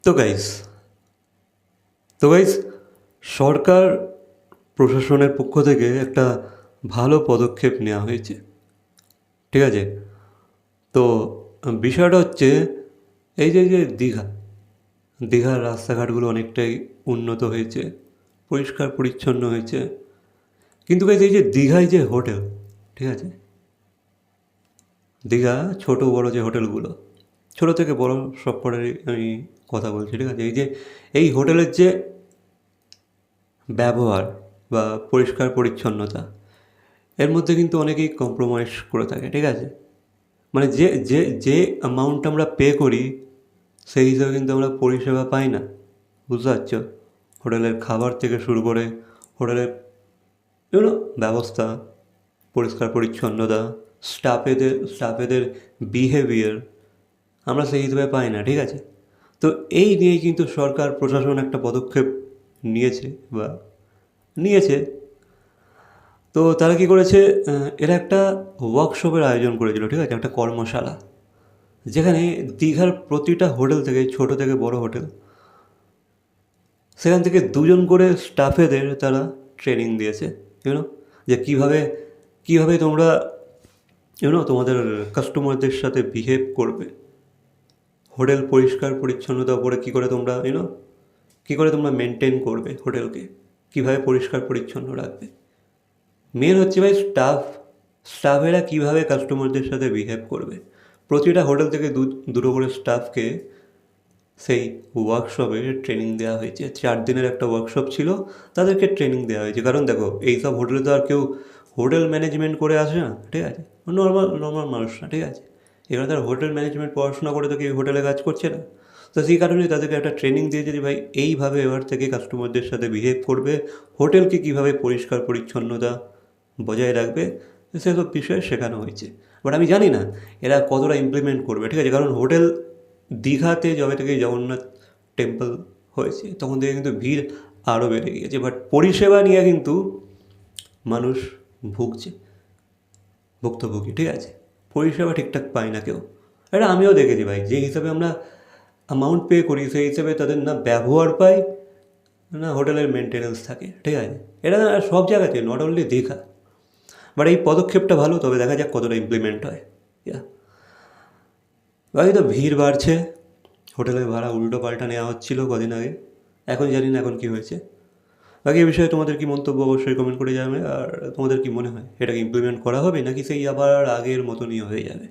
তো গাইস তো গাইস সরকার প্রশাসনের পক্ষ থেকে একটা ভালো পদক্ষেপ নেওয়া হয়েছে। ঠিক আছে? তো বিষয়টা হচ্ছে এই যে দীঘা দীঘার রাস্তাঘাটগুলো অনেকটাই উন্নত হয়েছে, পরিষ্কার পরিচ্ছন্ন হয়েছে। কিন্তু গাইস এই যে দীঘায় যে হোটেল, ঠিক আছে, দীঘা ছোট বড় যে হোটেলগুলো, ছোট থেকে বড় সব কটারই আমি কথা বলছি, ঠিক আছে, এই হোটেলের যে ব্যবহার বা পরিষ্কার পরিচ্ছন্নতা, এর মধ্যে কিন্তু অনেকেই কম্প্রোমাইজ করে থাকে। ঠিক আছে? মানে যে যে যে অ্যামাউন্ট আমরা পে করি সেই হিসাবে কিন্তু আমরা পরিষেবা পাই না। বুঝতে পারছো? হোটেলের খাবার থেকে শুরু করে হোটেলের এগুলো ব্যবস্থা, পরিষ্কার পরিচ্ছন্নতা, স্টাফেদের বিহেভিয়ার আমরা সেই হিসেবে পাই না। ঠিক আছে? তো এই নিয়েই কিন্তু সরকার প্রশাসন একটা পদক্ষেপ নিয়েছে বা নিয়েছে। তো তারা কী করেছে, এরা একটা ওয়ার্কশপের আয়োজন করেছিল। ঠিক আছে? একটা কর্মশালা, যেখানে দীঘার প্রতিটা হোটেল থেকে, ছোট থেকে বড় হোটেল, সেখান থেকে দুজন করে স্টাফেদের তারা ট্রেনিং দিয়েছে। ইউনো, যে কীভাবে কীভাবে তোমরা তোমাদের কাস্টমারদের সাথে বিহেভ করবে, হোটেল পরিষ্কার পরিচ্ছন্নতার উপরে কী করে তোমরা কী করে তোমরা মেনটেন করবে হোটেলকে, কীভাবে পরিষ্কার পরিচ্ছন্ন রাখবে। মেন হচ্ছে ভাই স্টাফেরা কীভাবে কাস্টমারদের সাথে বিহেভ করবে। প্রতিটা হোটেল থেকে দুটো করে স্টাফকে সেই ওয়ার্কশপে ট্রেনিং দেওয়া হয়েছে। 4 দিনের একটা ওয়ার্কশপ ছিল, তাদেরকে ট্রেনিং দেওয়া হয়েছে। কারণ দেখো, এইসব হোটেলে তো আর কেউ হোটেল ম্যানেজমেন্ট করে আসে না। ঠিক আছে? নর্মাল নর্মাল মানুষ না। ঠিক আছে? এখানে তার হোটেল ম্যানেজমেন্ট পড়াশোনা করে তো কেউ হোটেলে কাজ করছে না। তো সেই কারণেই তাদেরকে একটা ট্রেনিং দিয়েছে যে ভাই এইভাবে এবার থেকে কাস্টমারদের সাথে বিহেভ করবে, হোটেলকে কীভাবে পরিষ্কার পরিচ্ছন্নতা বজায় রাখবে, সেসব বিষয়ে শেখানো হয়েছে। বাট আমি জানি না এরা কতটা ইমপ্লিমেন্ট করবে। ঠিক আছে? কারণ হোটেল দীঘাতে যবে থেকে জগন্নাথ টেম্পল হয়েছে তখন থেকে কিন্তু ভিড় আরও বেড়ে গিয়েছে। বাট পরিষেবা নিয়ে কিন্তু মানুষ ভুগছে, ভুক্তভোগী। ঠিক আছে? পরিষেবা ঠিকঠাক পায় না কেউ। এটা আমিও দেখেছি ভাই, যে হিসাবে আমরা অ্যামাউন্ট পে করি সেই হিসেবে তাদের না ব্যবহার পাই, না হোটেলের মেনটেন্যান্স থাকে। ঠিক আছে? এটা সব জায়গাতে, নট অনলি দীঘা। বাট এই পদক্ষেপটা ভালো, তবে দেখা যাক কতটা ইমপ্লিমেন্ট হয়। বাকি তো ভিড় বাড়ছে, হোটেলের ভাড়া উল্টো পাল্টা নেওয়া হচ্ছিল কদিন আগে, এখন জানি না এখন কী হয়েছে। বাকি এই বিষয়ে তোমাদের কি মন্তব্য অবশ্যই কমেন্ট করে যাবে। আর তোমাদের কি মনে হয় এটাকে ইমপ্লিমেন্ট করা হবে নাকি সেই আবার আগের মতনই হয়ে যাবে?